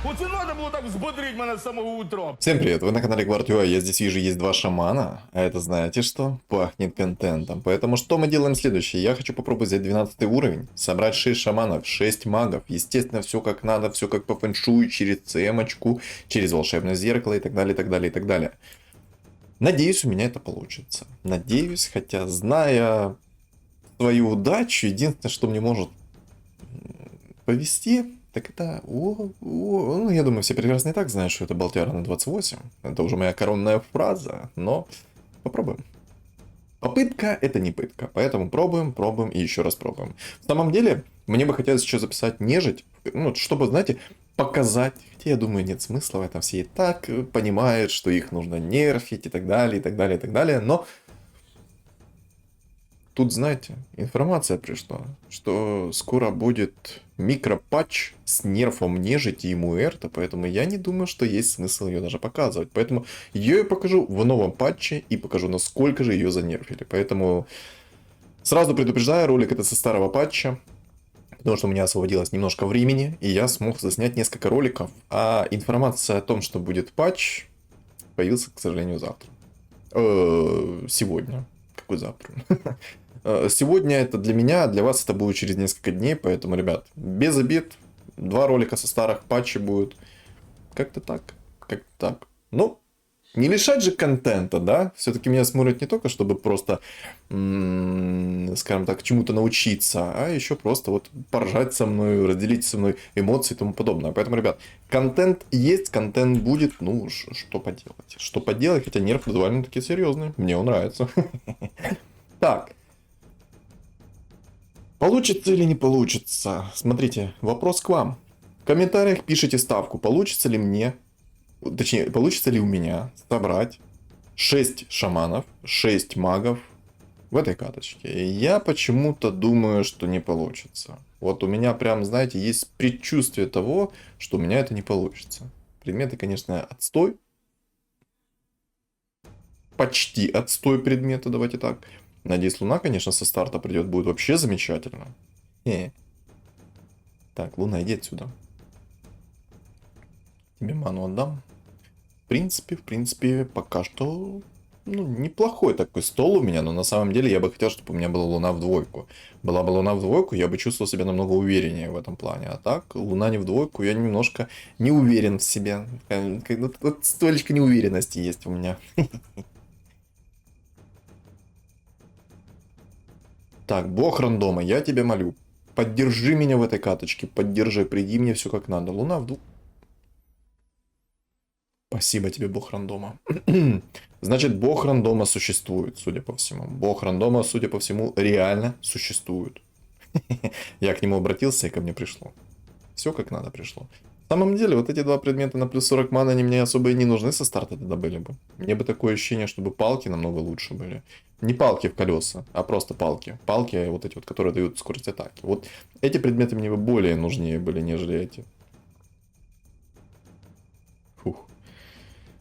Оце надо було так взбодрить мене з самого утра. Всем привет, вы на канале Гвардио, я здесь вижу есть два шамана, а это знаете что? Пахнет контентом, поэтому что мы делаем следующее? Я хочу попробовать взять 12 уровень, собрать 6 шаманов, 6 магов, естественно все как надо, все как по фэншую, через цемочку, через волшебное зеркало и так далее, и так далее, и так далее. Надеюсь, у меня это получится. Надеюсь, хотя зная свою удачу, единственное, что мне может повести, так это... Ну, я думаю, все прекрасно и так знают, что это Балтиара на 28. Это уже моя коронная фраза, но попробуем. Попытка — это не пытка, поэтому пробуем, пробуем и еще раз пробуем. В самом деле, мне бы хотелось еще записать нежить, ну, чтобы, знаете, показать, хотя я думаю, нет смысла в этом, все и так понимают, что их нужно нерфить и так далее, и так далее, и так далее, но... Тут, знаете, информация пришла, что скоро будет микропатч с нерфом нежити и муэрта, поэтому я не думаю, что есть смысл ее даже показывать. Поэтому ее я покажу в новом патче и покажу, насколько же ее занерфили. Поэтому сразу предупреждаю, ролик это со старого патча, потому что у меня освободилось немножко времени, и я смог заснять несколько роликов, а информация о том, что будет патч, появился, к сожалению, завтра. Сегодня. Какой завтра? Сегодня это для меня, для вас это будет через несколько дней, поэтому, ребят, без обид, 2 ролика со старых патчей будут. Как-то так, как-то так. Ну, не лишать же контента, да? Все-таки меня смотрят не только, чтобы просто, скажем так, чему-то научиться, а еще просто вот поржать со мной, разделить со мной эмоции и тому подобное. Поэтому, ребят, контент есть, контент будет, ну, что поделать. Что поделать, хотя нерв довольно-таки серьезный, мне он нравится. Так. Получится или не получится? Смотрите, вопрос к вам. В комментариях пишите ставку, получится ли мне, точнее, получится ли у меня собрать 6 шаманов, 6 магов в этой каточке. Я почему-то думаю, что не получится. Вот у меня прям, знаете, есть предчувствие того, что у меня это не получится. Предметы, конечно, отстой. Почти отстой предмета, давайте так. Надеюсь, Луна, конечно, со старта придет, будет вообще замечательно. Так, Луна, иди отсюда. Тебе ману отдам. В принципе, пока что, ну, неплохой такой стол у меня, но на самом деле я бы хотел, чтобы у меня была Луна в двойку. Была бы Луна в двойку, я бы чувствовал себя намного увереннее в этом плане. А так, Луна не в двойку, я немножко не уверен в себе. Вот столечко неуверенности есть у меня. Так, бог рандома, я тебя молю. Поддержи меня в этой каточке. Поддержи, приди мне все как надо. Луна в двух. Спасибо тебе, бог рандома. Значит, бог рандома существует, судя по всему. Бог рандома, судя по всему, реально существует. Я к нему обратился, и ко мне пришло. Все как надо пришло. На самом деле, вот эти два предмета на плюс 40 маны, они мне особо и не нужны со старта тогда были бы. Мне бы такое ощущение, чтобы палки намного лучше были. Не палки в колеса, а просто палки. Палки вот эти вот, которые дают скорость атаки. Вот эти предметы мне бы более нужнее были, нежели эти. Фух.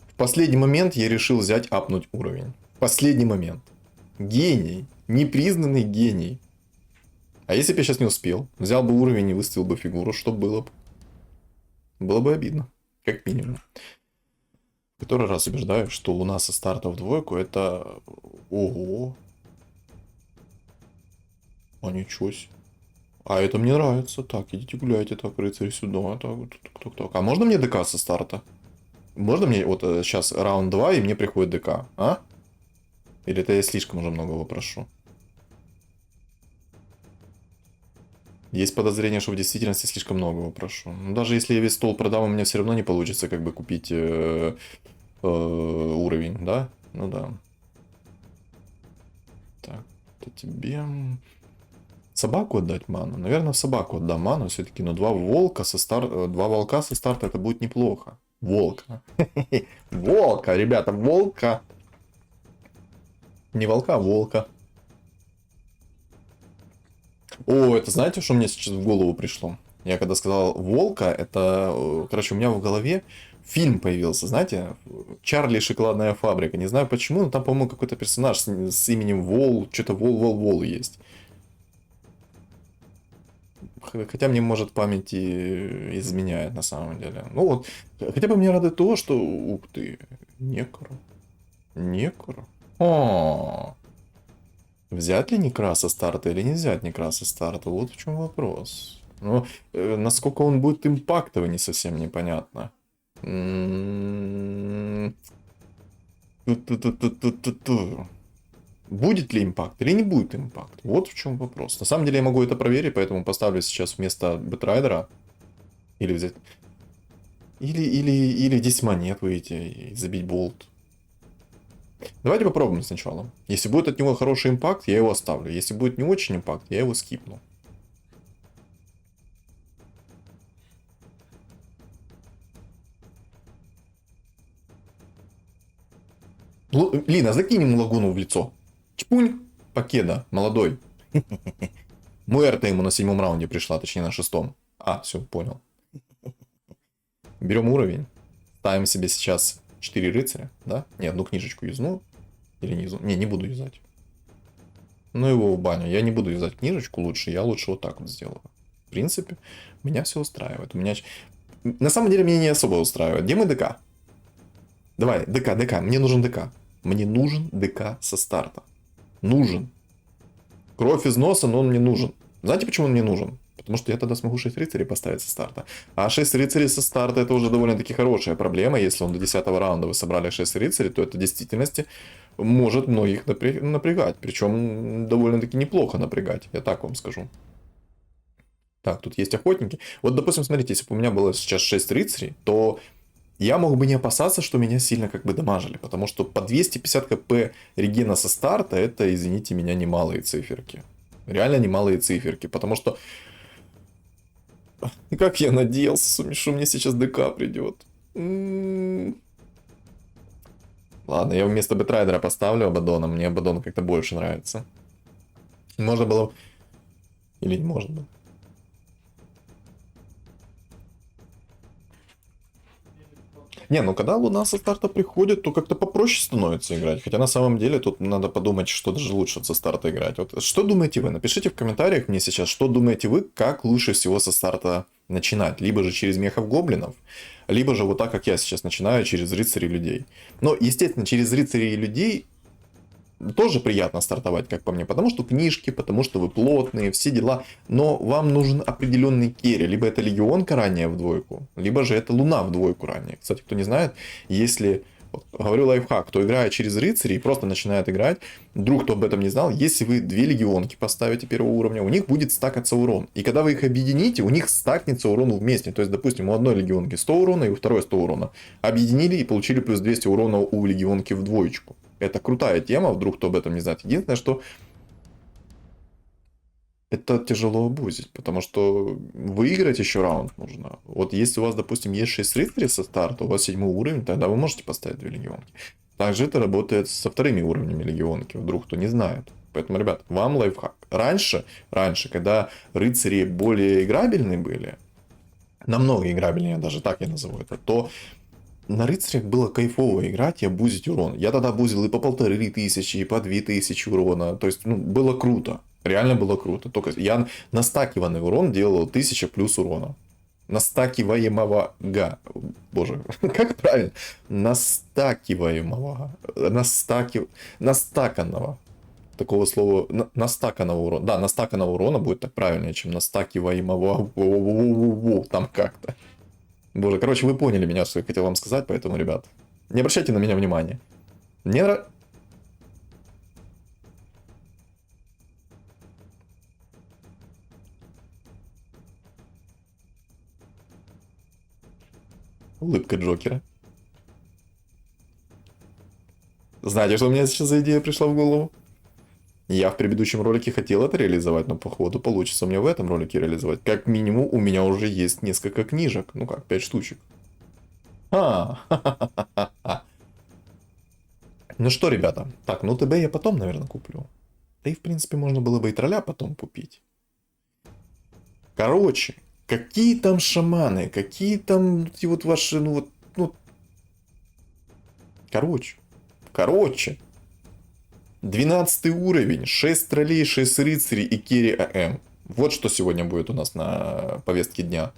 В последний момент я решил взять апнуть уровень. Последний момент. Гений. Непризнанный гений. А если бы я сейчас не успел? Взял бы уровень и выставил бы фигуру, что было бы? Было бы обидно. Как минимум. В который раз убеждаю, что Луна со старта в двойку это... Ого. А ничего себе. А это мне нравится. Так, идите гуляйте, так, рыцарь сюда. Так. А можно мне ДК со старта? Можно мне вот сейчас раунд 2 и мне приходит ДК, а? Или это я слишком уже многого прошу? Есть подозрение, что в действительности слишком многого прошу. Но даже если я весь стол продам, у меня все равно не получится как бы купить уровень, да? Ну да. Так, это тебе... Собаку отдать ману? Наверное, в собаку отдам ману все-таки, но два волка со старта это будет неплохо. Волка. Волка, ребята, волка. Не волка, а волка. О, это знаете, что мне сейчас в голову пришло? Я когда сказал волка, это, короче, у меня в голове фильм появился, знаете, Чарли и шоколадная фабрика. Не знаю почему, но там, по-моему, какой-то персонаж с именем Вол, что-то Вол есть. Хотя мне, может, память и изменяет на самом деле. Ну вот, хотя бы мне радует то, что... Ух ты, Некро. Некро. О, взять ли Некра со старта или не взять Некра со старта? Вот в чем вопрос. Ну, насколько он будет импактовый, не совсем непонятно. Ту-ту-ту-ту-ту-ту-ту. Будет ли импакт или не будет импакт? Вот в чем вопрос. На самом деле я могу это проверить, поэтому поставлю сейчас вместо Бэтрайдера. Или взять... Или 10 монет выйти и забить болт. Давайте попробуем сначала. Если будет от него хороший импакт, я его оставлю. Если будет не очень импакт, я его скипну. Лина, закинь ему лагуну в лицо. Чпунь, Покеда, молодой. Муэрта ему на 7-м раунде пришла, точнее на 6-м. А, все, понял. Берем уровень. Ставим себе сейчас 4 рыцаря, да? Не, одну книжечку юзну. Или не юзну. Не буду юзать. Ну его в баню. Я не буду юзать книжечку лучше, я лучше вот так вот сделаю. В принципе, меня все устраивает. У меня... На самом деле меня не особо устраивает. Где мой ДК? Давай, ДК. Мне нужен ДК. Мне нужен ДК со старта. Нужен. Кровь из носа, но он мне нужен. Знаете, почему он мне нужен? Потому что я тогда смогу 6 рыцарей поставить со старта. А 6 рыцарей со старта это уже довольно-таки хорошая проблема. Если он до 10 раунда вы собрали 6 рыцарей, то это в действительности может многих напрягать. Причем довольно-таки неплохо напрягать. Я так вам скажу. Так, тут есть охотники. Вот, допустим, смотрите, если бы у меня было сейчас 6 рыцарей, то я мог бы не опасаться, что меня сильно как бы дамажили. Потому что по 250 кп регена со старта, это, извините меня, немалые циферки. Реально немалые циферки. Потому что... Как я надеялся, что мне сейчас ДК придет. Ладно, я вместо Бэтрайдера поставлю Абадона. Мне Абадон как-то больше нравится. Можно было... Или не можно было. Не, ну когда Луна со старта приходит, то как-то попроще становится играть. Хотя на самом деле тут надо подумать, что даже лучше со старта играть. Вот что думаете вы? Напишите в комментариях мне сейчас, что думаете вы, как лучше всего со старта начинать. Либо же через мехов гоблинов, либо же вот так, как я сейчас начинаю, через рыцарей людей. Но, естественно, через рыцарей людей тоже приятно стартовать, как по мне, потому что книжки, потому что вы плотные, все дела, но вам нужен определенный керри, либо это легионка ранняя в двойку, либо же это луна в двойку ранняя. Кстати, кто не знает, если, вот, говорю лайфхак, кто играет через рыцарей и просто начинает играть, вдруг кто об этом не знал, если вы 2 легионки поставите первого уровня, у них будет стакаться урон, и когда вы их объедините, у них стакнется урон вместе, то есть, допустим, у одной легионки 100 урона и у второй 100 урона, объединили и получили плюс 200 урона у легионки в двоечку. Это крутая тема, вдруг кто об этом не знает. Единственное, что это тяжело обузить, потому что выиграть еще раунд нужно. Вот если у вас, допустим, есть 6 рыцарей со старта, у вас 7 уровень, тогда вы можете поставить 2 легионки. Также это работает со вторыми уровнями легионки, вдруг кто не знает. Поэтому, ребят, вам лайфхак. Раньше, когда рыцари более играбельные были, намного играбельнее, даже так я назову это, то на рыцарях было кайфово играть и абузить урон. Я тогда абузил и по 1500, и по 2000 урона. То есть, ну, было круто. Реально было круто. Только я настакиванный урон делал 1000 плюс урона. Настакиваемого. Боже, как правильно? Настакиваемого. Настаканного. Такого слова. Настаканного урона. Да, настаканного урона будет так правильнее, чем настакиваемого. Там как-то. Боже, короче, вы поняли меня, что я хотел вам сказать, поэтому, ребят, не обращайте на меня внимания. Мне нравится... Улыбка Джокера. Знаете, что у меня сейчас за идея пришла в голову? Я в предыдущем ролике хотел это реализовать, но походу получится мне в этом ролике реализовать. Как минимум у меня уже есть несколько книжек. Ну как, 5 штучек. Ну что, ребята. Так, ну ТБ я потом, наверное, куплю. Да и, в принципе, можно было бы и тролля потом купить. Короче, какие там шаманы, какие там эти вот ваши, Короче. 12 уровень, 6 троллей, 6 рыцарей и керри АМ. Вот что сегодня будет у нас на повестке дня.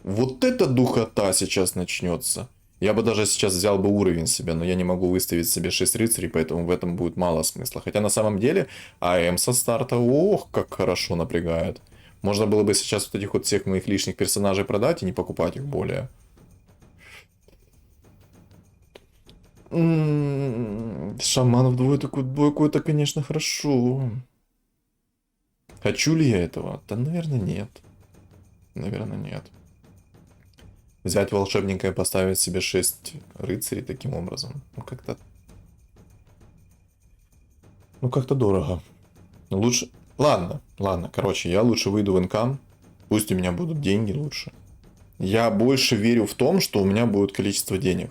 Вот эта духота сейчас начнется. Я бы даже сейчас взял бы уровень себе, но я не могу выставить себе 6 рыцарей, поэтому в этом будет мало смысла. Хотя на самом деле АМ со старта, ох, как хорошо напрягает. Можно было бы сейчас вот этих вот всех моих лишних персонажей продать и не покупать их более. Шаман в двойку, это, конечно, хорошо. Хочу ли я этого? Да, наверное, нет. Наверное, нет. Взять волшебника и поставить себе 6 рыцарей таким образом. Ну, как-то... Ну, как-то дорого. Лучше... Ладно, ладно. Короче, я лучше выйду в инкам. Пусть у меня будут деньги лучше. Я больше верю в том, что у меня будет количество денег.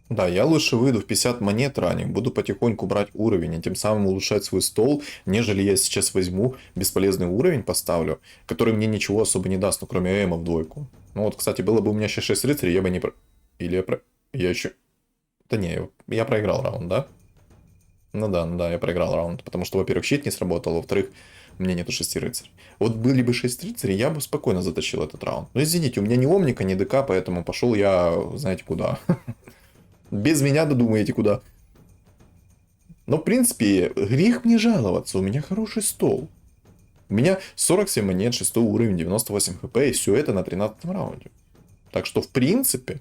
Да, я лучше выйду в 50 монет ранее, буду потихоньку брать уровень и тем самым улучшать свой стол, нежели я сейчас возьму бесполезный уровень, поставлю, который мне ничего особо не даст, ну кроме эма в двойку. Ну вот, кстати, было бы у меня сейчас 6 рыцарей, я бы не про... Или я про... Я еще... Да не, я проиграл раунд, да? Ну да, я проиграл раунд, потому что, во-первых, щит не сработал, во-вторых, у меня нету 6 рыцарей. Вот были бы 6 рыцарей, я бы спокойно затащил этот раунд. Но извините, у меня ни омника, ни ДК, поэтому пошел я, знаете, куда. Без меня додумаете куда. Но, в принципе, грех мне жаловаться. У меня хороший стол. У меня 47 монет, 6 уровень, 98 хп, и все это на 13 раунде. Так что, в принципе,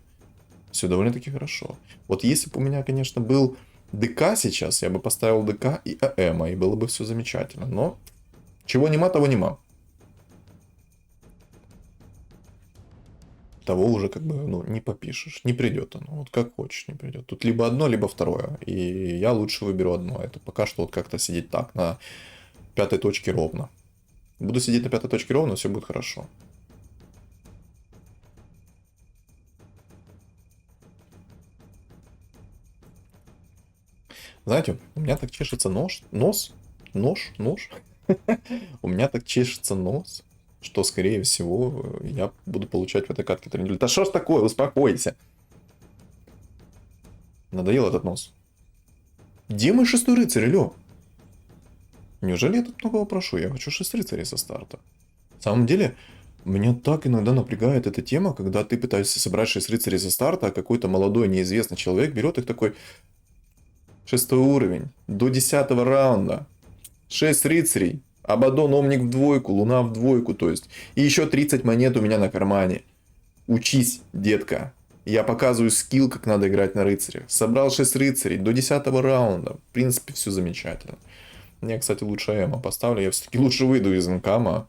все довольно-таки хорошо. Вот если бы у меня, конечно, был ДК сейчас, я бы поставил ДК и АЭМа, и было бы все замечательно. Но чего нема, того нема. Того уже как бы, ну, не попишешь. Не придет оно. Вот как хочешь, не придет. Тут либо одно, либо второе. И я лучше выберу одно. Это пока что вот как-то сидеть так, на 5-й точке ровно. Буду сидеть на 5-й точке ровно, все будет хорошо. Знаете, у меня так чешется нож. У меня так чешется нос, что, скорее всего, я буду получать в этой катке 3 недели. Да что ж такое, успокойся. Надоел этот нос. Где мой 6-й рыцарь, алё? Неужели я тут многого прошу? Я хочу 6 рыцарей со старта. На самом деле, меня так иногда напрягает эта тема, когда ты пытаешься собрать 6 рыцарей со старта, а какой-то молодой неизвестный человек берет их такой... 6 уровень, до 10 раунда. 6 рыцарей. Абадон, Омник в двойку, Луна в двойку, то есть. И еще 30 монет у меня на кармане. Учись, детка. Я показываю скилл, как надо играть на рыцарях. Собрал 6 рыцарей до 10 раунда. В принципе, все замечательно. Я, кстати, лучше Эма поставлю. Я все-таки лучше выйду из инкама.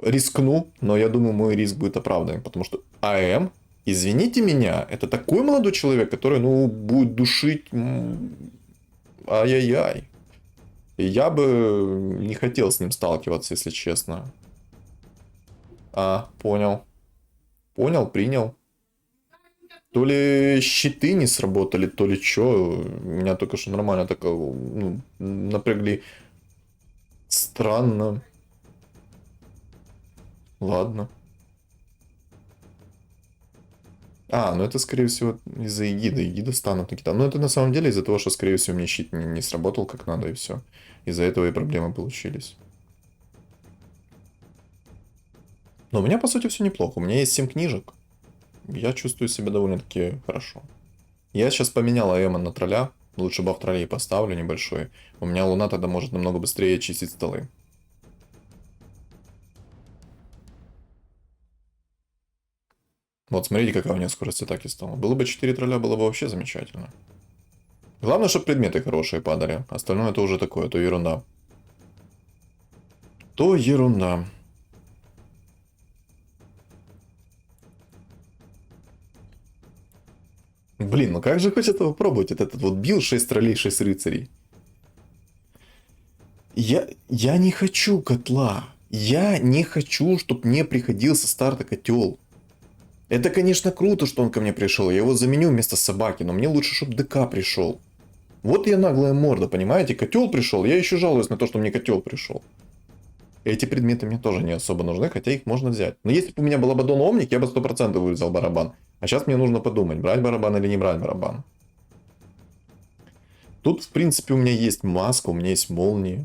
Рискну, но я думаю, мой риск будет оправдан. Потому что АМ, извините меня, это такой молодой человек, который, ну, будет душить... Ай-яй-яй. И я бы не хотел с ним сталкиваться, если честно. Понял. Понял, принял. То ли щиты не сработали, то ли что. Меня только что нормально так, ну, напрягли. Странно. Ладно. Ну это, скорее всего, из-за эгиды. Эгида станут какие-то. Но это на самом деле из-за того, что, скорее всего, мне щит не сработал как надо, и все. Из-за этого и проблемы получились. Но у меня, по сути, все неплохо. У меня есть 7 книжек. Я чувствую себя довольно-таки хорошо. Я сейчас поменял АЭМа на тролля. Лучше баф троллей поставлю небольшой. У меня луна тогда может намного быстрее чистить столы. Вот смотрите, какая у меня скорость атаки стала. Было бы 4 тролля, было бы вообще замечательно. Главное, чтобы предметы хорошие падали. Остальное это уже такое, то ерунда. То ерунда. Блин, ну как же хочется попробовать этот вот бил 6 троллей, 6 рыцарей. Я не хочу котла. Я не хочу, чтобы мне приходил со старта котел. Это, конечно, круто, что он ко мне пришел. Я его заменю вместо собаки, но мне лучше, чтобы ДК пришел. Вот я наглая морда, понимаете? Котел пришел, я еще жалуюсь на то, что мне котел пришел. Эти предметы мне тоже не особо нужны, хотя их можно взять. Но если бы у меня был Абадон Омник, я бы 100% взял барабан. А сейчас мне нужно подумать, брать барабан или не брать барабан. Тут, в принципе, у меня есть маска, у меня есть молнии.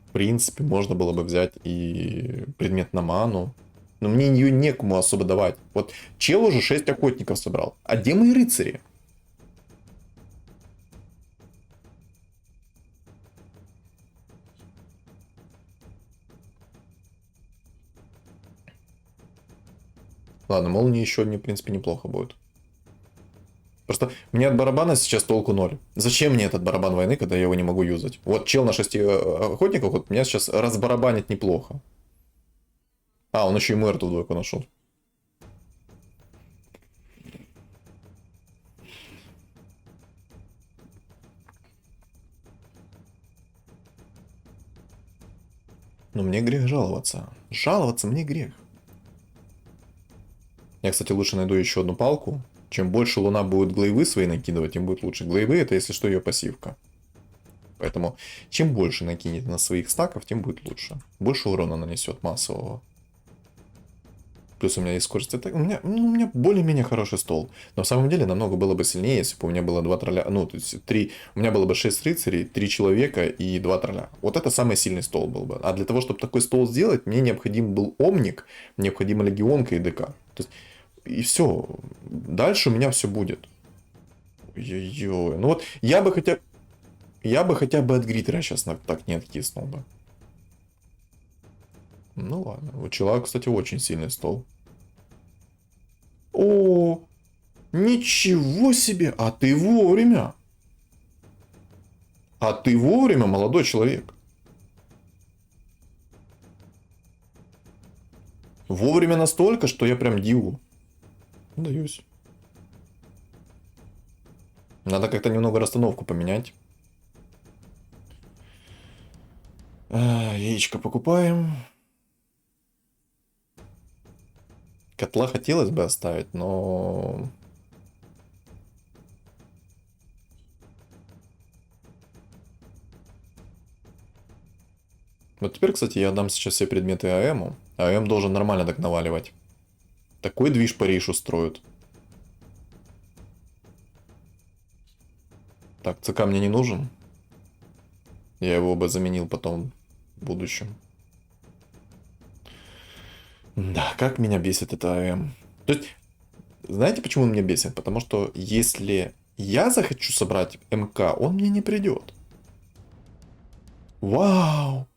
В принципе, можно было бы взять и предмет на ману. Но мне ее некому особо давать. Вот чел уже 6 охотников собрал. А где мои рыцари? Ладно, молнии еще, в принципе, неплохо будет. Просто мне от барабана сейчас толку ноль. Зачем мне этот барабан войны, когда я его не могу юзать? Вот чел на 6 охотников, вот меня сейчас разбарабанит неплохо. А, он еще и Мэрту в двойку нашел. Но мне грех жаловаться. Жаловаться мне грех. Я, кстати, лучше найду еще одну палку. Чем больше луна будет глейвы свои накидывать, тем будет лучше. Глейвы это, если что, ее пассивка. Поэтому, чем больше накинет на своих стаков, тем будет лучше. Больше урона нанесет массового. Плюс у меня есть скорость атаки. У меня более-менее хороший стол. Но в самом деле намного было бы сильнее, если бы у меня было 2 тролля. Ну, то есть 3. У меня было бы 6 рыцарей, 3 человека и 2 тролля. Вот это самый сильный стол был бы. А для того, чтобы такой стол сделать, мне необходим был омник, необходима легионка и ДК. То есть, и все. Дальше у меня все будет. Ой-ой-ой. Ну вот я бы хотя бы от Гриттера сейчас так не откиснул бы. Ну ладно. У человека, кстати, очень сильный стол. О, ничего себе! А ты вовремя! А ты вовремя, молодой человек. Вовремя настолько, что я прям диву. Даюсь. Надо как-то немного расстановку поменять. Яичко покупаем. Котла хотелось бы оставить, но... Вот теперь, кстати, я дам сейчас все предметы АМу. АМ должен нормально так наваливать. Такой движ Париж устроит. Так, ЦК мне не нужен. Я его бы заменил потом в будущем. Да, как меня бесит это АМ. То есть, знаете, почему он меня бесит? Потому что если я захочу собрать МК, он мне не придет. Вау!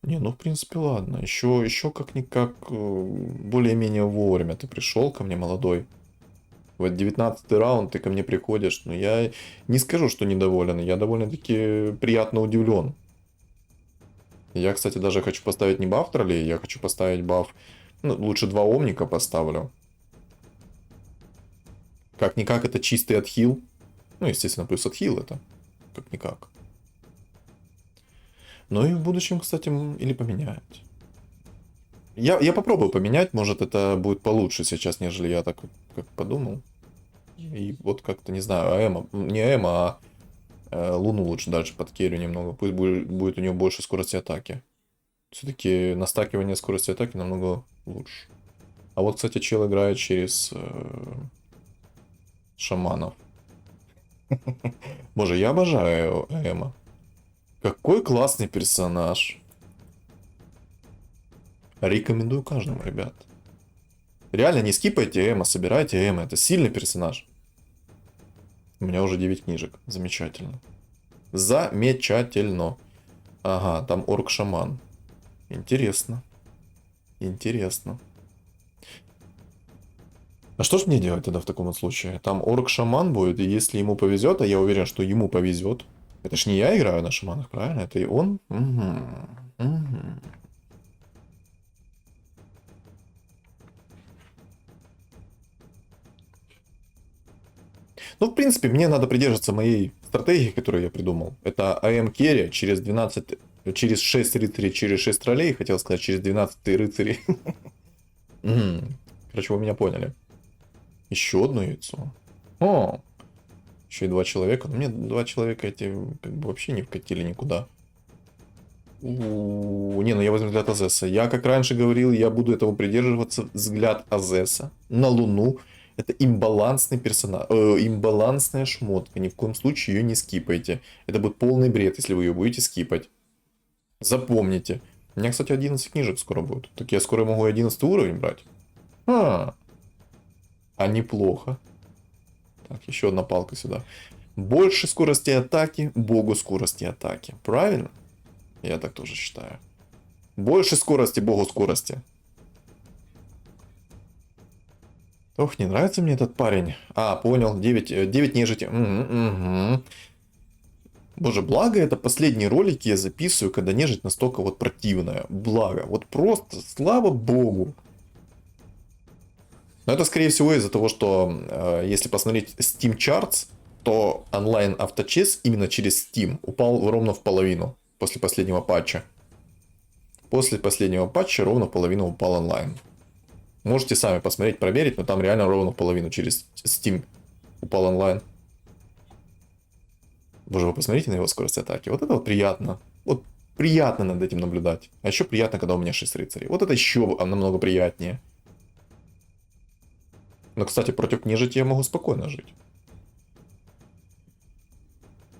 Не, ну в принципе ладно. Еще как-никак более-менее вовремя ты пришел ко мне, молодой. Вот 19-й раунд ты ко мне приходишь. Но я не скажу, что недоволен. Я довольно-таки приятно удивлен. Я, кстати, даже хочу поставить не баф троллей, я хочу поставить баф... Ну, лучше 2 омника поставлю. Как-никак это чистый отхил. Ну, естественно, плюс отхил это. Как-никак. Ну и в будущем, кстати, или поменять. Я попробую поменять, может это будет получше сейчас, нежели я так как подумал. И вот как-то, не знаю, не Эма, а Луну лучше дальше подкерю немного. Пусть будет у нее больше скорости атаки. Все-таки настакивание скорости атаки намного лучше. А вот, кстати, чел играет через шаманов. Боже, я обожаю Эма. Какой классный персонаж. Рекомендую каждому, ребят. Реально, не скипайте Эма, собирайте Эма. Это сильный персонаж. У меня уже 9 книжек. Замечательно. Замечательно. Ага, там орк-шаман. Интересно. Интересно. А что ж мне делать тогда в таком вот случае? Там орк-шаман будет, и если ему повезет, а я уверен, что ему повезет. Это ж не я играю на шаманах, правильно? Это и он. Угу. Угу. Ну, в принципе, мне надо придерживаться моей стратегии, которую я придумал. Это АМ керри через 12, через 6 рыцарей, через 6 троллей. Хотел сказать, через 12 рыцарей. Короче, вы меня поняли. Еще одно яйцо. О, еще и 2 человека. Но мне 2 человека эти как бы вообще не вкатили никуда. Не, ну я возьму взгляд Азеса. Я, как раньше говорил, я буду этого придерживаться. Взгляд Азеса на Луну. Это имбалансный персонаж, имбалансная шмотка. Ни в коем случае ее не скипайте. Это будет полный бред, если вы ее будете скипать. Запомните. У меня, кстати, 11 книжек скоро будет. Так я скоро могу 11 уровень брать. А неплохо. Так, еще одна палка сюда. Больше скорости атаки, богу скорости атаки. Правильно? Я так тоже считаю. Больше скорости, богу скорости. Ох, не нравится мне этот парень. А, понял. 9 нежити. Угу. Боже, благо это последние ролики я записываю, когда нежить настолько вот противная. Благо. Вот просто, слава богу. Но это, скорее всего, из-за того, что если посмотреть Steam Charts, то онлайн авточес именно через Steam упал ровно в половину после последнего патча. После последнего патча ровно в половину упал онлайн. Можете сами посмотреть, проверить, но там реально ровно в половину через Steam упал онлайн. Боже, вы посмотрите на его скорость атаки. Вот это вот приятно. Вот приятно над этим наблюдать. А еще приятно, когда у меня 6 рыцарей. Вот это еще намного приятнее. Но, кстати, против нежити я могу спокойно жить.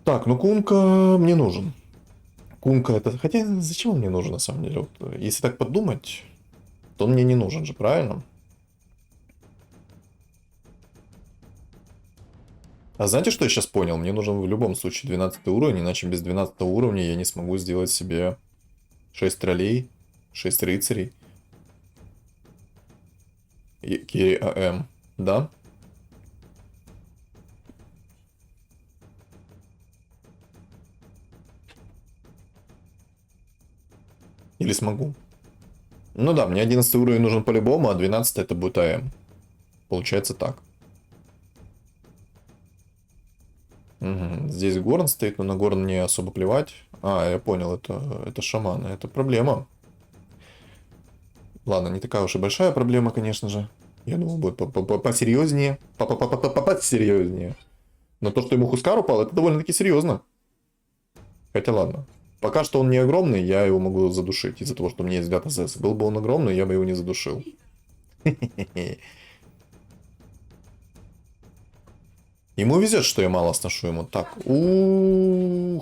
Так, ну Кунка мне нужен. Кунка это... Хотя зачем он мне нужен на самом деле? Вот, если так подумать, то он мне не нужен же, правильно? А знаете, что я сейчас понял? Мне нужен в любом случае 12 уровень, иначе без 12 уровня я не смогу сделать себе 6 троллей, 6 рыцарей. И Керри АМ, да? Или смогу? Ну да, мне 11 уровень нужен по-любому, а 12 это будет АМ. Получается так. Угу. Здесь Горн стоит, но на Горн мне особо плевать. А, я понял, это шаманы, это проблема. Ладно, не такая уж и большая проблема, конечно же. Я думал, будет посерьезнее. Посерьезнее. Но то, что ему Хускар упал, это довольно-таки серьезно. Хотя ладно. Пока что он не огромный, я его могу задушить. Из-за того, что у меня есть взгляд АЗС. Был бы он огромный, я бы его не задушил. Ему везет, что я мало сношу ему. Так,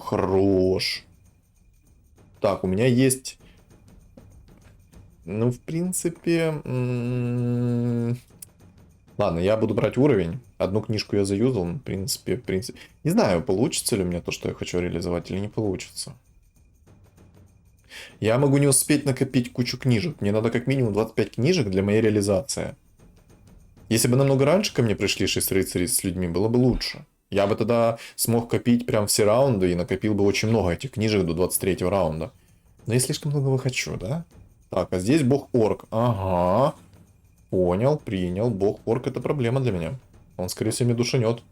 хорош. Так, у меня есть... Ну, в принципе... Ладно, я буду брать уровень. Одну книжку я заюзал. В принципе... Не знаю, получится ли у меня то, что я хочу реализовать, или не получится. Я могу не успеть накопить кучу книжек. Мне надо как минимум 25 книжек для моей реализации. Если бы намного раньше ко мне пришли 6 рыцарей с людьми, было бы лучше. Я бы тогда смог копить прям все раунды и накопил бы очень много этих книжек до 23 раунда. Но я слишком многого хочу, да? Так, а здесь бог-орк. Ага. Понял, принял. Бог-орк это проблема для меня. Он, скорее всего, меня душанет.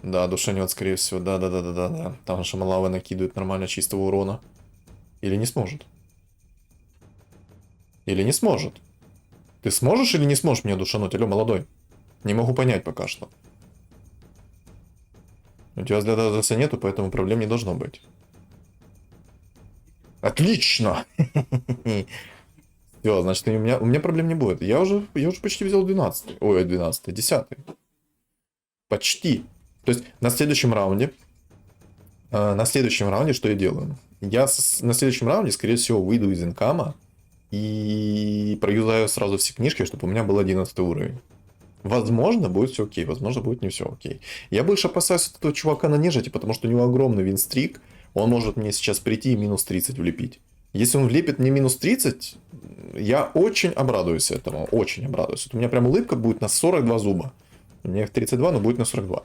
Да, душанет, скорее всего. Да. Там шамалавы накидывают нормально чистого урона. Или не сможет? Или не сможет? Ты сможешь или не сможешь меня душануть? Алло, молодой. Не могу понять пока что. У тебя взгляда АЗС нету, поэтому проблем не должно быть. Отлично! Все, значит, у меня проблем не будет. Я уже почти взял 12. Ой, 12, 10. Почти. То есть на следующем раунде... что я делаю? Я на следующем раунде, скорее всего, выйду из инкама и проюзаю сразу все книжки, чтобы у меня был 11 уровень. Возможно, будет все окей, возможно, будет не все окей. Я больше опасаюсь от этого чувака на нежити, потому что у него огромный винстрик. Он может мне сейчас прийти и минус 30 влепить. Если он влепит мне минус 30, я очень обрадуюсь этому. Очень обрадуюсь. Вот у меня прям улыбка будет на 42 зуба. У меня их 32, но будет на 42.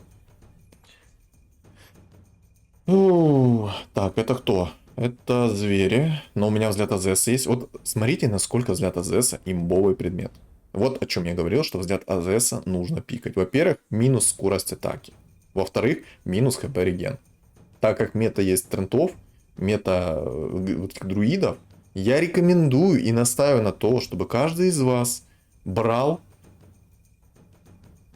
Так, это кто? Это звери. Но у меня взгляд АЗС есть. Вот смотрите, насколько взгляд АЗС имбовый предмет. Вот о чем я говорил, что взгляд АЗС нужно пикать. Во-первых, минус скорость атаки. Во-вторых, минус хп реген. Так как мета есть трендов, мета друидов, я рекомендую и настаиваю на то, чтобы каждый из вас брал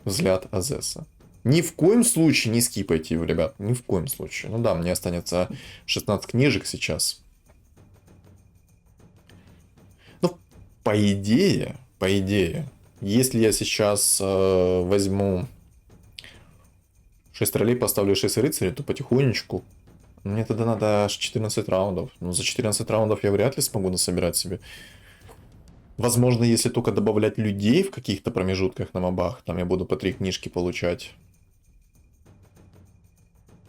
взгляд АЗСа. Ни в коем случае не скипайте его, ребят. Ни в коем случае. Ну да, мне останется 16 книжек сейчас. Ну, по идее, Если я сейчас возьму 6 троллей, поставлю 6 рыцарей, то потихонечку. Мне тогда надо аж 14 раундов. Ну, за 14 раундов я вряд ли смогу насобирать себе. Возможно, если только добавлять людей в каких-то промежутках на мобах, там я буду по 3 книжки получать.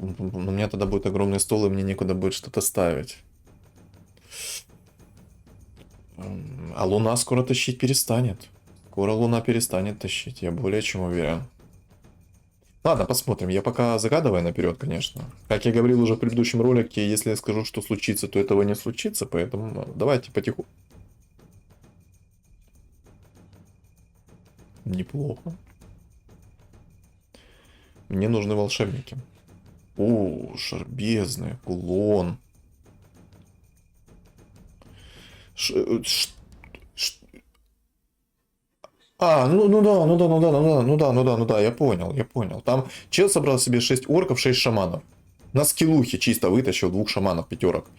Но у меня тогда будет огромный стол, и мне некуда будет что-то ставить. А Луна скоро тащить перестанет. Скоро Луна перестанет тащить, я более чем уверен. Ладно, посмотрим. Я пока загадываю наперед, конечно. Как я говорил уже в предыдущем ролике, если я скажу, что случится, то этого не случится, поэтому давайте потихоньку. Неплохо. Мне нужны волшебники. О, шар бездны, кулон. Ну да, я понял. Там чел собрал себе 6 орков, 6 шаманов. На скиллухе чисто вытащил 2 шаманов, пятерок.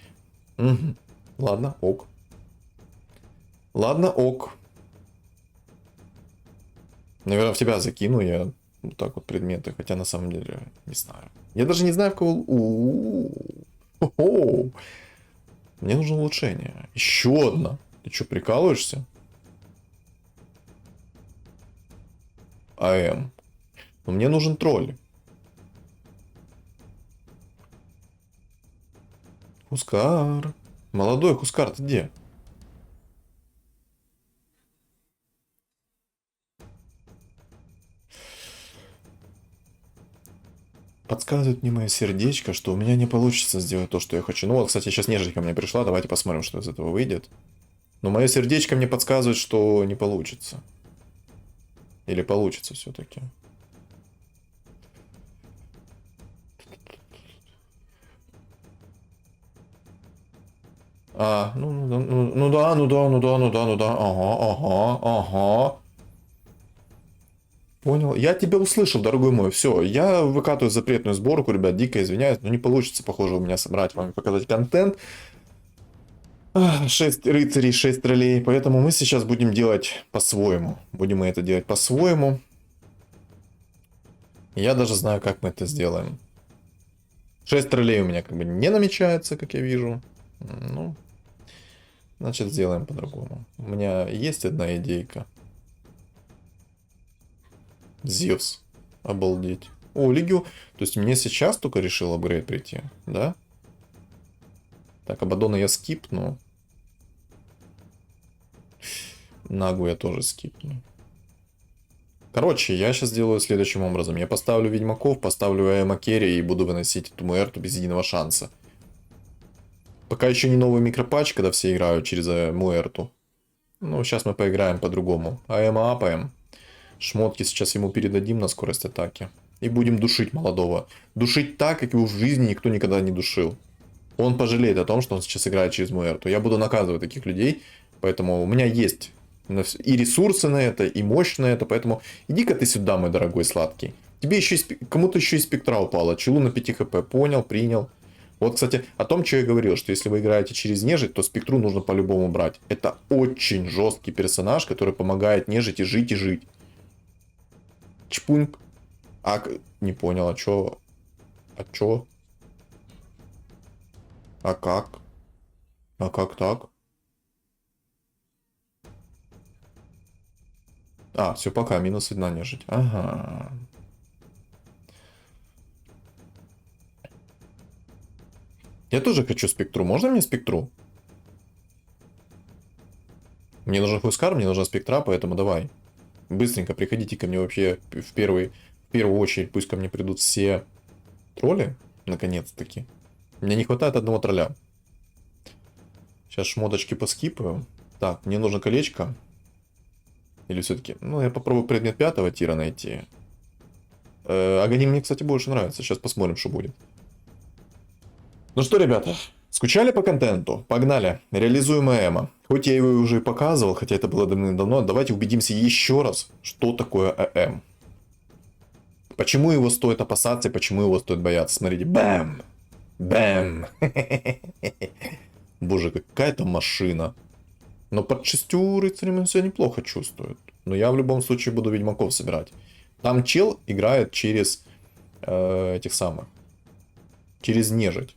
Угу. Ладно, ок. Ладно, ок. Наверное, в тебя закину я вот так вот предметы, хотя на самом деле не знаю. Я даже не знаю, в кого... Хо-хо. Мне нужно улучшение. Еще одна. Ты что, прикалываешься? АМ. Но мне нужен тролль. Хускар. Молодой Хускар, ты где? Подсказывает мне мое сердечко, что у меня не получится сделать то, что я хочу. Ну вот, кстати, сейчас нежить ко мне пришла. Давайте посмотрим, что из этого выйдет. Но мое сердечко мне подсказывает, что не получится. Или получится все-таки. Ну да. Ага. Понял. Я тебя услышал, дорогой мой. Все, я выкатываю запретную сборку, ребят, дико извиняюсь, но не получится, похоже, у меня собрать вам и показать контент. 6 рыцарей, 6 троллей, поэтому мы сейчас будем делать по-своему. Будем мы это делать по-своему. Я даже знаю, как мы это сделаем. 6 троллей у меня как бы не намечается, как я вижу. Ну, значит, сделаем по-другому. У меня есть одна идейка. Зевс. Обалдеть. О, Легион. То есть мне сейчас только решил апгрейд прийти, да? Так, Абадона я скипну. Нагу я тоже скипну. Короче, я сейчас делаю следующим образом. Я поставлю Ведьмаков, поставлю Макери и буду выносить эту Муэрту без единого шанса. Пока еще не новый микропатч, когда все играют через Муэрту. Ну, сейчас мы поиграем по-другому. АМА апаем. Шмотки сейчас ему передадим на скорость атаки. И будем душить молодого. Душить так, как его в жизни никто никогда не душил. Он пожалеет о том, что он сейчас играет через Муэрту. Я буду наказывать таких людей. Поэтому у меня есть и ресурсы на это, и мощь на это. Поэтому иди-ка ты сюда, мой дорогой сладкий. Тебе еще кому-то еще и спектра упала. Челу на 5 хп. Понял, принял. Вот, кстати, о том, что я говорил, что если вы играете через нежить, то спектру нужно по-любому брать. Это очень жесткий персонаж, который помогает нежити жить и жить. Чпуньк. А, не понял, а чё? А чё? А как? А как так? А, все, пока, минус 1 нежить. Ага. Я тоже хочу спектру. Можно мне спектру? Мне нужен Хускар, мне нужна спектра, поэтому давай. Быстренько приходите ко мне вообще в первую очередь. Пусть ко мне придут все тролли, наконец-таки. Мне не хватает одного тролля. Сейчас шмоточки поскипаю. Так, мне нужно колечко. Или все-таки... Ну, я попробую предмет 5-го тира найти. Аганим мне, кстати, больше нравится. Сейчас посмотрим, что будет. Ну что, ребята, скучали по контенту? Погнали. Реализуем АЭМа. Хоть я его уже и показывал, хотя это было давным-давно, давайте убедимся еще раз, что такое АЭМ. Почему его стоит опасаться и почему его стоит бояться. Смотрите, бэм! Бэм! Боже, какая-то машина. Но под 6 рыцарями он себя неплохо чувствует. Но я в любом случае буду ведьмаков собирать. Там чел играет через этих самых. Через нежить.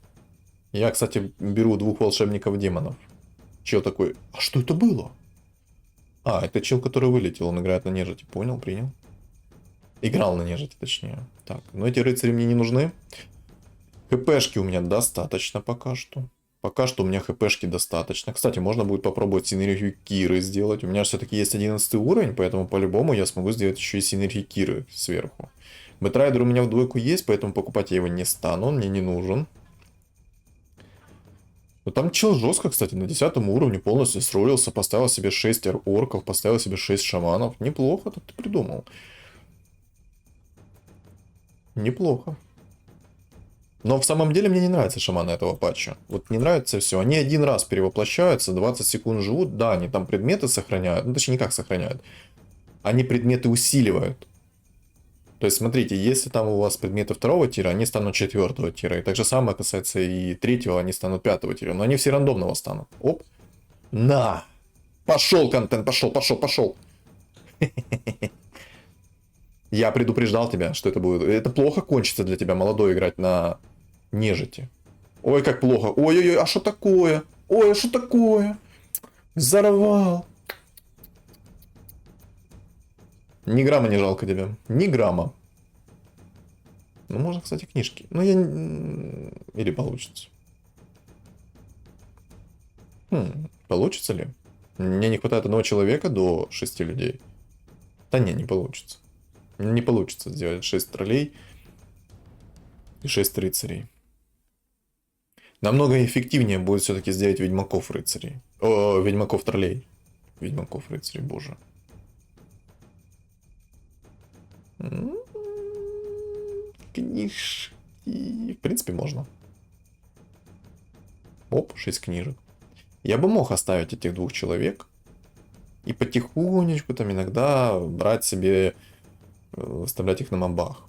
Я, кстати, беру 2 волшебников демонов. Чел такой, а что это было? А, это чел, который вылетел, он играет на нежити. Понял, принял. Играл на нежити, точнее. Так, но эти рыцари мне не нужны. ХПшки у меня достаточно пока что. Пока что у меня хпшки достаточно. Кстати, можно будет попробовать синергию Киры сделать. У меня все-таки есть 11 уровень, поэтому по-любому я смогу сделать еще и синергию Киры сверху. Бэтрайдер у меня в двойку есть, поэтому покупать я его не стану, он мне не нужен. Но там чел жестко, кстати, на 10 уровне полностью сролился, поставил себе 6 орков, поставил себе 6 шаманов. Неплохо так ты придумал. Неплохо. Но в самом деле мне не нравятся шаманы этого патча. Вот не нравится все. Они один раз перевоплощаются, 20 секунд живут. Да, они там предметы сохраняют. Ну, точнее, не как сохраняют. Они предметы усиливают. То есть, смотрите, если там у вас предметы 2-го тира, они станут 4-го тира. И так же самое касается и 3-го, они станут 5-го тира. Но они все рандомного станут. Оп. На! Пошел контент, пошел. Я предупреждал тебя, что это будет. Это плохо кончится для тебя, молодой, играть на нежити. Ой, как плохо. Ой-ой-ой, а что такое? Ой, а что такое? Взорвал. Ни грамма не жалко тебе. Ни грамма. Ну, можно, кстати, книжки. Ну, я... Или получится. Получится ли? Мне не хватает одного человека до 6 людей. Да не получится. Не получится сделать 6 троллей и 6 рыцарей. Намного эффективнее будет все-таки сделать ведьмаков рыцарей. О, ведьмаков троллей. Ведьмаков рыцарей, боже. Книжки. В принципе, можно. Оп, 6 книжек. Я бы мог оставить этих 2 человек. И потихонечку там иногда брать себе, выставлять их на мобах.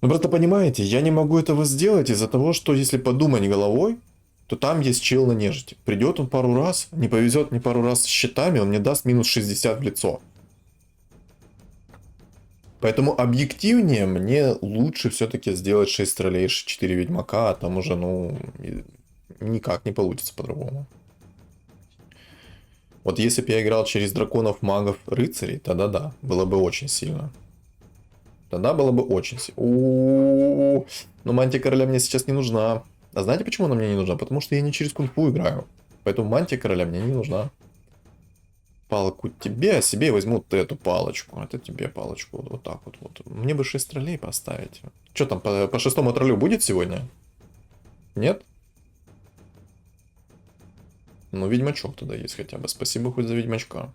Ну просто понимаете, я не могу этого сделать из-за того, что если подумать головой, то там есть чел на нежити. Придет он пару раз, не повезет мне пару раз с щитами, он мне даст минус 60 в лицо. Поэтому объективнее мне лучше все-таки сделать 6 троллей, 4 ведьмака, а там уже, ну, никак не получится по-другому. Вот если бы я играл через драконов, магов, рыцарей, тогда да, было бы очень сильно. Тогда было бы очень сильно. Но мантия короля мне сейчас не нужна. А знаете, почему она мне не нужна? Потому что я не через кунг-фу играю. Поэтому мантия короля мне не нужна. Палку тебе, а себе возьму вот эту палочку. Это тебе палочку. Вот так вот. Мне бы 6 троллей поставить. Что там, по 6-му троллю будет сегодня? Нет? Ну, ведьмачок тогда есть хотя бы. Спасибо хоть за ведьмачка.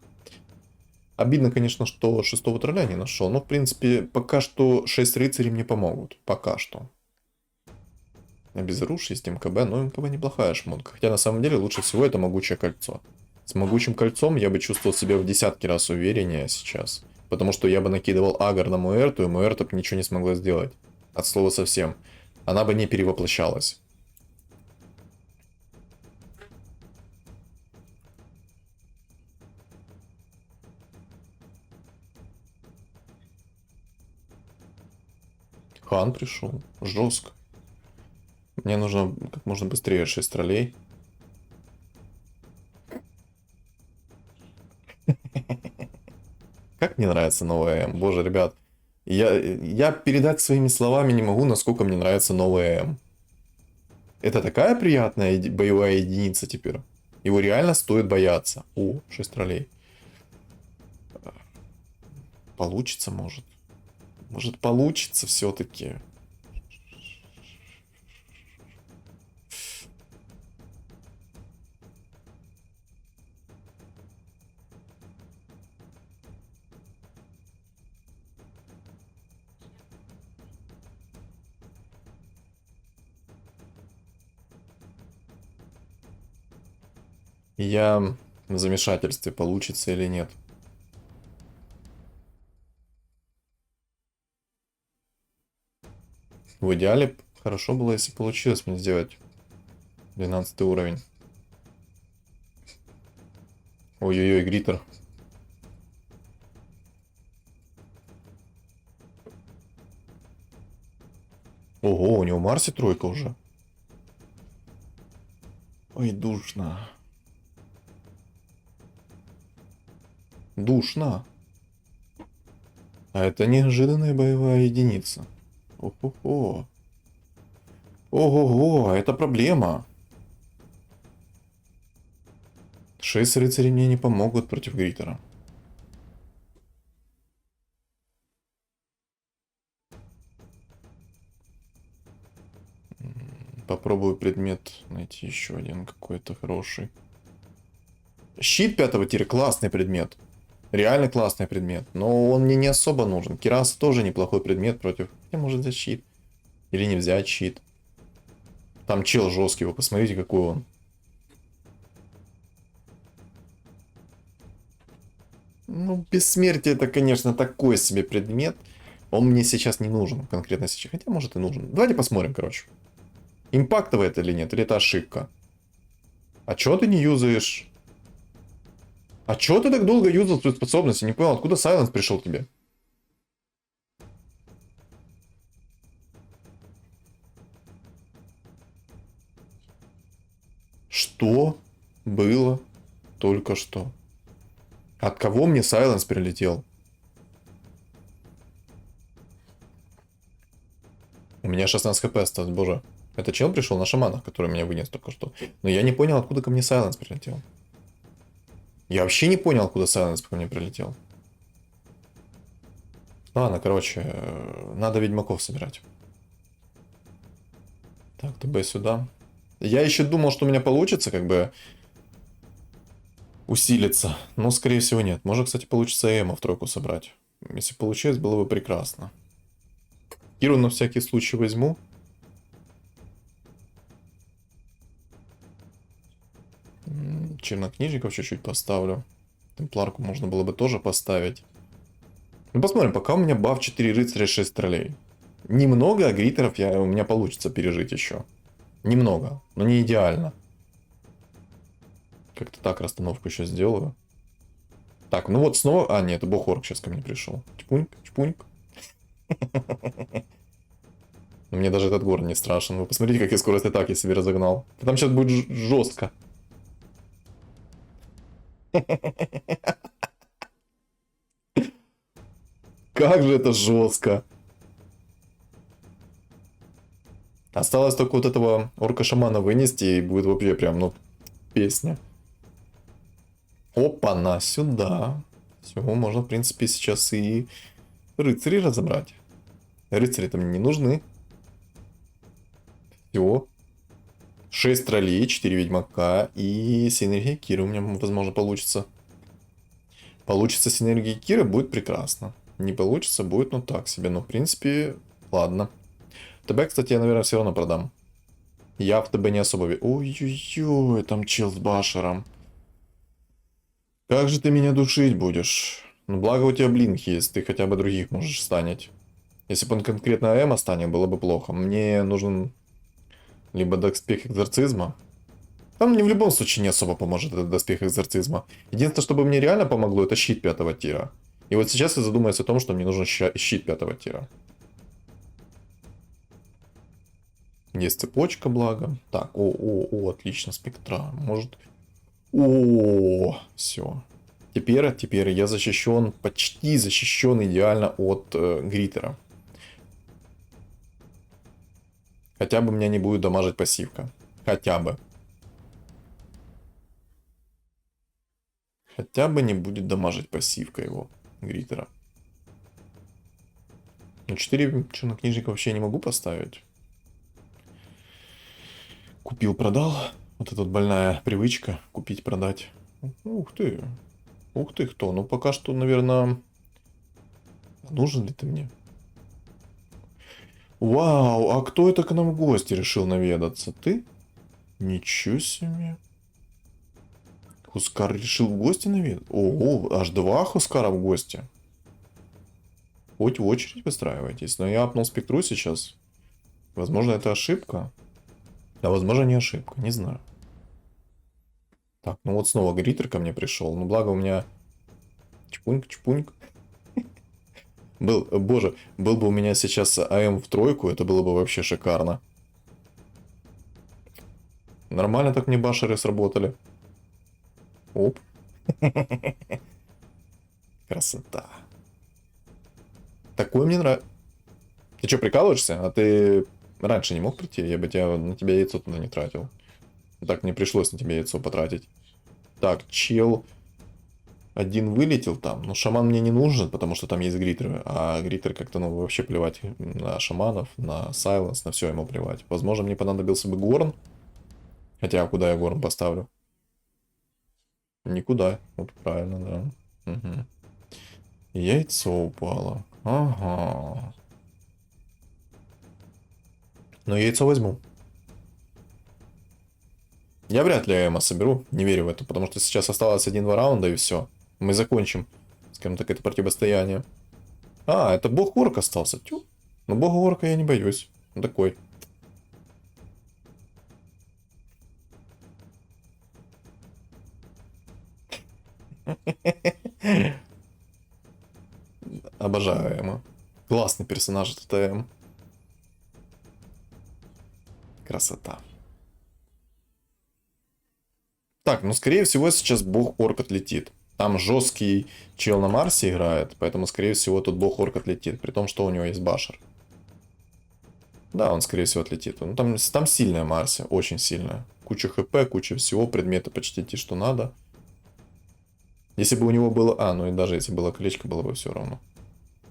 Обидно, конечно, что 6-го тролля не нашел. Но, в принципе, пока что 6 рыцарей мне помогут. Пока что. А без руш есть МКБ. Но МКБ неплохая шмотка. Хотя, на самом деле, лучше всего это могучее кольцо. С могучим кольцом я бы чувствовал себя в десятки раз увереннее сейчас. Потому что я бы накидывал агр на Муэрту, и Муэрта бы ничего не смогла сделать. От слова совсем. Она бы не перевоплощалась. Хан пришел. Жестко. Мне нужно как можно быстрее 6 троллей. Как мне нравится новая М. Боже, ребят. Я передать своими словами не могу, насколько мне нравится новая М. Это такая приятная боевая единица теперь. Его реально стоит бояться. О, 6 троллей. Получится, может. Может, получится все-таки. Я в замешательстве, получится или нет. В идеале хорошо было, если получилось мне сделать 12 уровень. Ой-ой-ой, Гритер. Ого, у него Марси тройка уже. Ой, душно. Душно. А это неожиданная боевая единица. Ого-го. Ого-го, это проблема. 6 рыцарей мне не помогут против Гритера. Попробую предмет найти еще один какой-то хороший. Щит 5-го тира классный предмет. Реально классный предмет. Но он мне не особо нужен. Кирас тоже неплохой предмет против... Хотя может взять щит. Или не взять щит. Там чел жесткий, вы посмотрите, какой он. Ну, бессмертие это, конечно, такой себе предмет. Он мне сейчас не нужен, конкретно сейчас. Хотя, может, и нужен. Давайте посмотрим, короче. Импактовый это или нет? Или это ошибка? А чё ты не юзаешь? А чё ты так долго юзал свою способность? Я не понял, откуда Сайленс пришел тебе? Что было только что? От кого мне Сайленс прилетел? У меня 16 хп осталось, боже. Это чел пришел на шаманах, который меня вынес только что. Но я не понял, откуда ко мне Сайленс прилетел. Я вообще не понял, откуда Сайленс ко мне прилетел. Ладно, короче, надо ведьмаков собирать. Так, ТБ сюда. Я еще думал, что у меня получится как бы усилиться. Но, скорее всего, нет. Может, кстати, получится Эма в тройку собрать. Если получилось, было бы прекрасно. Киру на всякий случай возьму. Чернокнижников чуть-чуть поставлю. Темпларку можно было бы тоже поставить. Ну, посмотрим, пока у меня баф 4 рыцаря, 6 троллей. Немного агритеров у меня получится пережить еще. Немного, но не идеально. Как-то так расстановку еще сделаю. Так, ну вот снова... А, нет, это бог-орк сейчас ко мне пришел. Чпуньк, чпуньк. Мне даже этот город не страшен. Вы посмотрите, какие скорость атаки себе разогнал. Там сейчас будет жестко. Как же это жестко. Осталось только вот этого орка-шамана вынести, и будет вообще прям, ну, песня. Опа-на, сюда. Все, можно, в принципе, сейчас и рыцарей разобрать. Рыцари-то мне не нужны. Все. 6 троллей, 4 ведьмака и синергия Киры у меня, возможно, получится. Получится синергия Киры, будет прекрасно. Не получится, будет, ну, так себе. Но, в принципе, ладно. ТБ, кстати, я, наверное, все равно продам. Я в ТБ не особо... Ой-ой-ой, там чел с башером. Как же ты меня душить будешь? Ну, благо у тебя блинк есть, ты хотя бы других можешь станить. Если бы он конкретно Эма станет, было бы плохо. Мне нужен либо доспех экзорцизма. Там мне в любом случае не особо поможет этот доспех экзорцизма. Единственное, что бы мне реально помогло, это щит 5-го тира. И вот сейчас я задумаюсь о том, что мне нужен щит 5-го тира. Есть цепочка, благо. Так, о, отлично, спектра. Может... О, все. Теперь я защищен, почти защищен идеально от Гритера. Хотя бы меня не будет дамажить пассивка. Хотя бы. Хотя бы не будет дамажить пассивка его, Гритера. Ну, 4 чернокнижника вообще не могу поставить. Купил-продал. Вот эта вот больная привычка. Купить-продать. Ух ты. Ух ты, кто? Ну, пока что, наверное... Нужен ли ты мне? Вау, а кто это к нам в гости решил наведаться? Ты? Ничего себе. Хускар решил в гости наведаться? Ого, аж 2 Хускара в гости. Хоть в очередь выстраивайтесь. Но я апнул спектру сейчас. Возможно, это ошибка. А возможно, не ошибка. Не знаю. Так, ну вот снова гритер ко мне пришел. Ну благо у меня... Чпуньк. Боже, был бы у меня сейчас АМ в тройку, это было бы вообще шикарно. Нормально так мне башеры сработали. Оп. Красота. Такое мне нравится. Ты что, прикалываешься? А ты раньше не мог прийти? Я бы на тебя яйцо туда не тратил. Так, мне пришлось на тебя яйцо потратить. Так, чел один вылетел там. Но шаман мне не нужен, потому что там есть гритеры. А гритер как-то, ну, вообще плевать на шаманов, на сайленс, на все ему плевать. Возможно, мне понадобился бы горн. Хотя, куда я горн поставлю? Никуда. Вот правильно, да. Угу. Яйцо упало. Ага. Но яйцо возьму. Я вряд ли Эма соберу, не верю в это, потому что сейчас осталось 1-2 раунда и все. Мы закончим, скажем так, это противостояние. А, это бог орк остался. Тю. Но бога орка я не боюсь. Он такой. Обожаю Эма. Классный персонаж этот Эм. Красота. Так, ну скорее всего сейчас бог орк отлетит. Там жесткий чел на Марсе играет, поэтому скорее всего тут бог орк отлетит, при том, что у него есть башер. Да, он скорее всего отлетит. Ну там сильная Марси, очень сильная. Куча хп, куча всего, предметы почти те, что надо. Если бы у него было... А, ну и даже если было колечко, было бы все равно.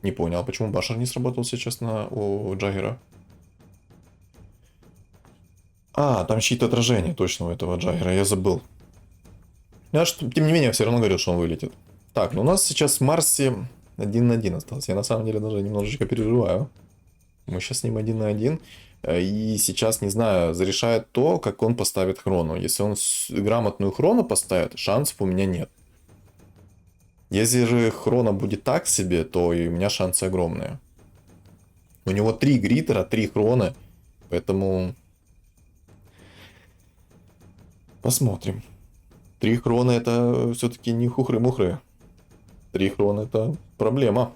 Не понял, а почему башер не сработал сейчас у Джаггера? А, там щит отражения точно у этого Джаггера, я забыл. Я, тем не менее, все равно говорил, что он вылетит. Так, ну у нас сейчас Марси 1 на 1 остался. Я на самом деле даже немножечко переживаю. Мы сейчас с ним 1 на 1. И сейчас, не знаю, зарешает то, как он поставит хрону. Если он грамотную хрону поставит, шансов у меня нет. Если же хрона будет так себе, то и у меня шансы огромные. У него 3 гритера, 3 хроны. Поэтому... Посмотрим. 3 хрона это все-таки не хухры-мухры. 3 хрона это проблема.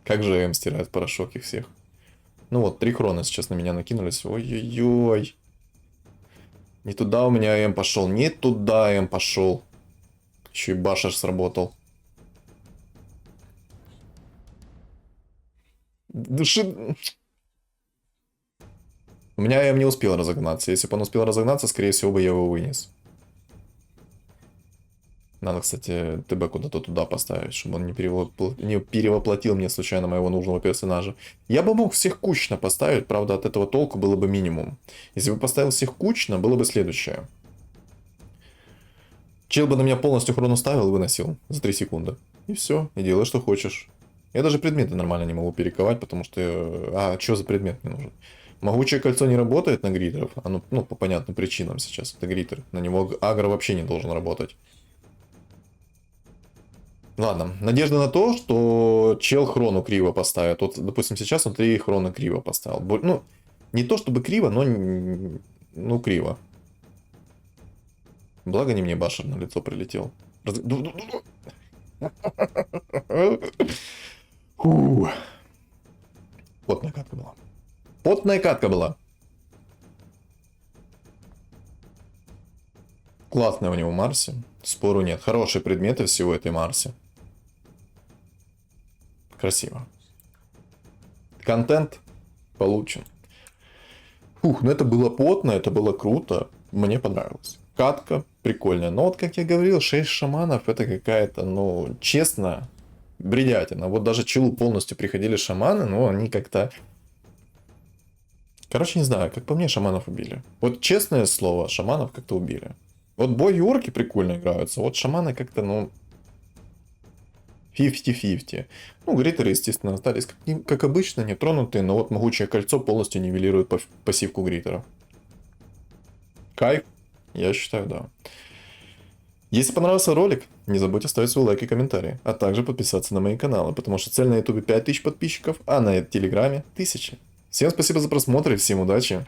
Как же М стирает порошок их всех. Ну вот, 3 хрона сейчас на меня накинулись. Ой-ой-ой. Не туда у меня М пошел. Не туда М пошел. Еще и башер сработал. Души... У меня М не успел разогнаться. Если бы он успел разогнаться, скорее всего бы я его вынес. Надо, кстати, ТБ куда-то туда поставить, чтобы он не перевоплотил мне случайно моего нужного персонажа. Я бы мог всех кучно поставить, правда, от этого толку было бы минимум. Если бы поставил всех кучно, было бы следующее. Чел бы на меня полностью хрону ставил и выносил за 3 секунды. И все, и делай, что хочешь. Я даже предметы нормально не могу перековать, потому что... А, что за предмет мне нужен? Могучее кольцо не работает на гритеров. Оно, ну, по понятным причинам сейчас. Это гритер. На него агро вообще не должен работать. Ладно, надежда на то, что чел хрону криво поставит. Вот, допустим, сейчас он 3 хрона криво поставил. Ну, не то чтобы криво, но... Ну, криво. Благо не мне башер на лицо прилетел. Потная катка была. Потная катка была. Классная у него Марси. Спору нет. Хорошие предметы всего этой Марси. Красиво. Контент получен. Фух, ну это было потно, это было круто. Мне понравилось. Катка прикольная. Но вот, как я говорил, 6 шаманов это какая-то, ну, честно, бредятина. Вот даже челу полностью приходили шаманы, но они как-то... Короче, не знаю, как по мне, шаманов убили. Вот честное слово, шаманов как-то убили. Вот боги-орки прикольно играются, вот шаманы как-то, ну... 50-50. Ну, гритеры, естественно, остались как обычно, нетронутые, но вот могучее кольцо полностью нивелирует пассивку гритера. Кайф? Я считаю, да. Если понравился ролик, не забудь оставить свой лайк и комментарий, а также подписаться на мои каналы, потому что цель на ютубе 5000 подписчиков, а на телеграме 1000. Всем спасибо за просмотр и всем удачи!